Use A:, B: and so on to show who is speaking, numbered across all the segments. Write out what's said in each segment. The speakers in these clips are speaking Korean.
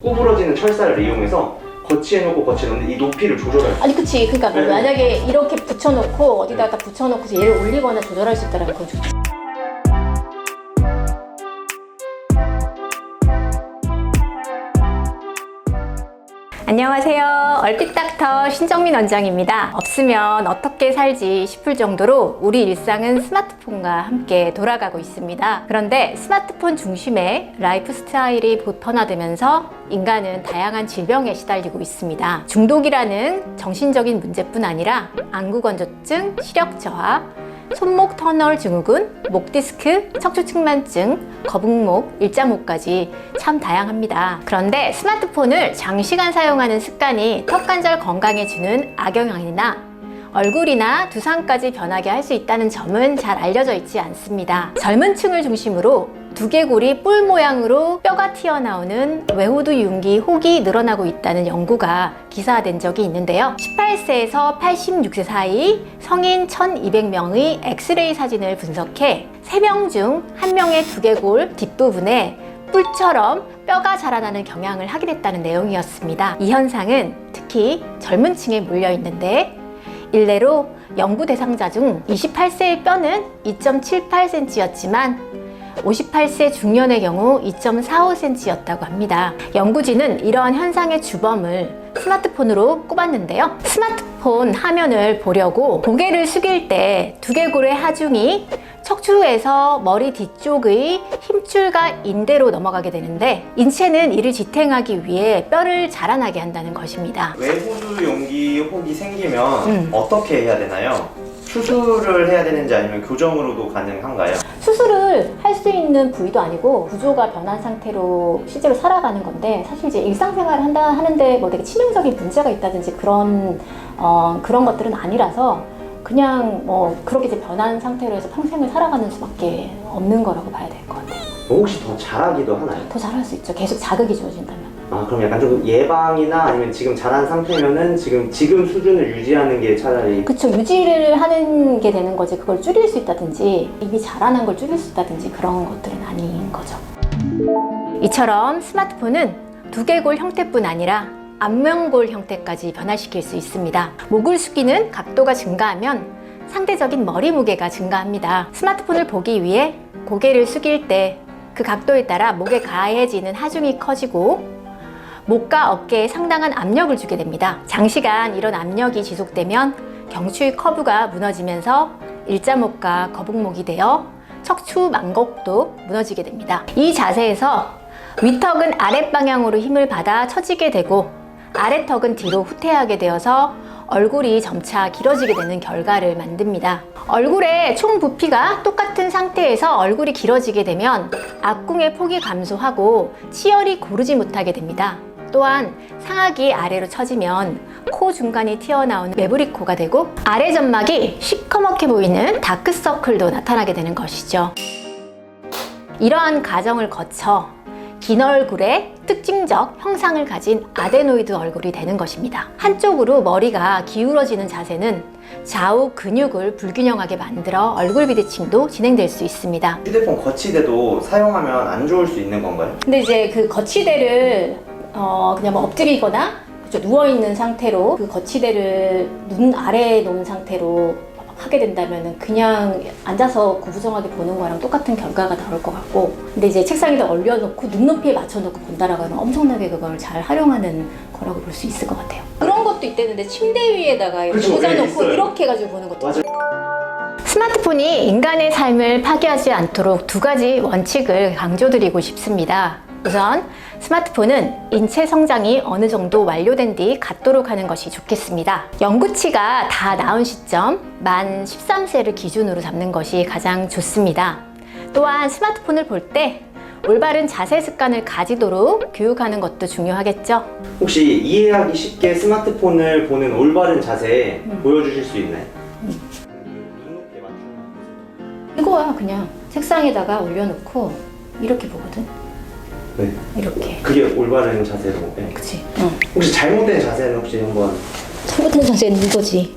A: 구부러지는 철사를 이용해서 거치해놓고 거치는데 이 높이를 조절할 수
B: 아니 그치, 그러니까 뭐
A: 네.
B: 만약에 이렇게 붙여놓고 어디다가 붙여놓고서 얘를 올리거나 조절할 수 있다면 그건 좋죠. 안녕하세요. 얼핏닥터 신정민 원장입니다. 없으면 어떻게 살지 싶을 정도로 우리 일상은 스마트폰과 함께 돌아가고 있습니다. 그런데 스마트폰 중심의 라이프 스타일이 보편화되면서 인간은 다양한 질병에 시달리고 있습니다. 중독이라는 정신적인 문제뿐 아니라 안구건조증, 시력 저하, 손목 터널 증후군, 목 디스크, 척추 측만증, 거북목, 일자목까지 참 다양합니다. 그런데 스마트폰을 장시간 사용하는 습관이 턱관절 건강에 주는 악영향이나 얼굴이나 두상까지 변하게 할 수 있다는 점은 잘 알려져 있지 않습니다. 젊은 층을 중심으로 두개골이 뿔 모양으로 뼈가 튀어나오는 외호두 융기 혹이 늘어나고 있다는 연구가 기사화된 적이 있는데요. 18세에서 86세 사이 성인 1200명의 엑스레이 사진을 분석해 3명 중 1명의 두개골 뒷부분에 뿔처럼 뼈가 자라나는 경향을 확인했다는 내용이었습니다. 이 현상은 특히 젊은 층에 몰려 있는데 일례로 연구 대상자 중 28세의 뼈는 2.78cm였지만 58세 중년의 경우 2.45cm였다고 합니다. 연구진은 이러한 현상의 주범을 스마트폰으로 꼽았는데요. 스마트폰 화면을 보려고 고개를 숙일 때 두개골의 하중이 척추에서 머리 뒤쪽의 힘줄과 인대로 넘어가게 되는데 인체는 이를 지탱하기 위해 뼈를 자라나게 한다는 것입니다.
A: 외호두 용기 혹이 생기면 어떻게 해야 되나요? 수술을 해야 되는지 아니면 교정으로도 가능한가요?
B: 수술을 할 수 있는 부위도 아니고 구조가 변한 상태로 실제로 살아가는 건데 사실 이제 일상생활을 하는데 뭐 되게 치명적인 문제가 있다든지 그런 것들은 아니라서 그냥 뭐 그렇게 이제 변한 상태로 해서 평생을 살아가는 수밖에 없는 거라고 봐야 될 것 같아요.
A: 혹시 더 잘하기도 하나요?
B: 더 잘할 수 있죠. 계속 자극이 주어진다면.
A: 아, 그럼 약간 좀 예방이나 아니면 지금 잘한 상태면은 지금 수준을 유지하는 게 차라리
B: 그쵸. 유지를 하는 게 되는 거지 그걸 줄일 수 있다든지 이미 자라난 걸 줄일 수 있다든지 그런 것들은 아닌 거죠. 이처럼 스마트폰은 두개골 형태뿐 아니라 안면골 형태까지 변화시킬 수 있습니다. 목을 숙이는 각도가 증가하면 상대적인 머리 무게가 증가합니다. 스마트폰을 보기 위해 고개를 숙일 때 그 각도에 따라 목에 가해지는 하중이 커지고 목과 어깨에 상당한 압력을 주게 됩니다. 장시간 이런 압력이 지속되면 경추의 커브가 무너지면서 일자목과 거북목이 되어 척추 망곡도 무너지게 됩니다. 이 자세에서 위턱은 아랫방향으로 힘을 받아 처지게 되고 아래턱은 뒤로 후퇴하게 되어서 얼굴이 점차 길어지게 되는 결과를 만듭니다. 얼굴의 총 부피가 똑같은 상태에서 얼굴이 길어지게 되면 악궁의 폭이 감소하고 치열이 고르지 못하게 됩니다. 또한 상악이 아래로 처지면 코 중간이 튀어나오는 매부리코가 되고 아래 점막이 시커멓게 보이는 다크서클도 나타나게 되는 것이죠. 이러한 과정을 거쳐 긴 얼굴의 특징적 형상을 가진 아데노이드 얼굴이 되는 것입니다. 한쪽으로 머리가 기울어지는 자세는 좌우 근육을 불균형하게 만들어 얼굴 비대칭도 진행될 수 있습니다.
A: 휴대폰 거치대도 사용하면 안 좋을 수 있는 건가요?
B: 근데 이제 그 거치대를 그냥 뭐 엎드리거나 누워있는 상태로 그 거치대를 눈 아래에 놓은 상태로 하게 된다면 그냥 앉아서 구부정하게 보는 거랑 똑같은 결과가 나올 것 같고 근데 이제 책상 위에 올려놓고 눈높이에 맞춰놓고 본다라고 하면 엄청나게 그걸 잘 활용하는 거라고 볼 수 있을 것 같아요. 그런 것도 있대는데 침대 위에다가 이렇게
A: 그쵸,
B: 꽂아놓고
A: 있어요.
B: 이렇게 해가지고 보는 것도
A: 맞아요.
B: 스마트폰이 인간의 삶을 파괴하지 않도록 2가지 원칙을 강조드리고 싶습니다. 우선 스마트폰은 인체 성장이 어느 정도 완료된 뒤 갖도록 하는 것이 좋겠습니다. 연구치가 다 나온 시점 만 13세를 기준으로 잡는 것이 가장 좋습니다. 또한 스마트폰을 볼 때 올바른 자세 습관을 가지도록 교육하는 것도 중요하겠죠.
A: 혹시 이해하기 쉽게 스마트폰을 보는 올바른 자세 보여주실 수 있나요? 눈높이에 맞추는
B: 이거야 그냥 책상에다가 올려놓고 이렇게 보거든.
A: 네.
B: 이렇게.
A: 그게 올바른 자세로. 네.
B: 그치.
A: 혹시 잘못된 자세는 혹시 한번
B: 잘못된 자세는 이거지.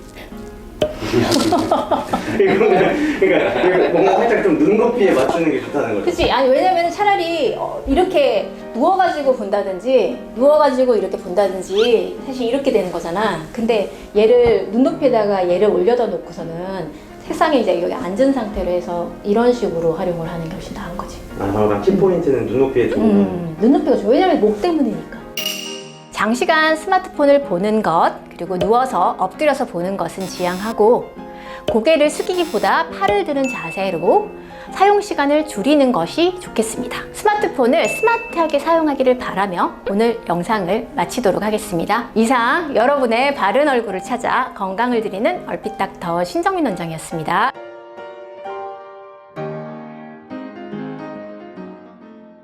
A: 그러니까 뭔가 살짝 좀 눈높이에 맞추는 게 좋다는 거죠.
B: 그치? 아니 왜냐면 차라리 이렇게 누워가지고 본다든지 누워가지고 이렇게 본다든지 사실 이렇게 되는 거잖아. 근데 얘를 눈높이에다가 얘를 올려다 놓고서는 책상에 이제 여기 앉은 상태로 해서 이런 식으로 활용을 하는 게 훨씬 나은 거지.
A: 그러니까 키포인트는 눈높이에 좋은
B: 눈높이가 좋아. 왜냐면 목 때문이니까. 장시간 스마트폰을 보는 것, 그리고 누워서 엎드려서 보는 것은 지양하고 고개를 숙이기보다 팔을 드는 자세로 사용 시간을 줄이는 것이 좋겠습니다. 스마트폰을 스마트하게 사용하기를 바라며 오늘 영상을 마치도록 하겠습니다. 이상 여러분의 바른 얼굴을 찾아 건강을 드리는 얼핏닥터 신정민 원장이었습니다.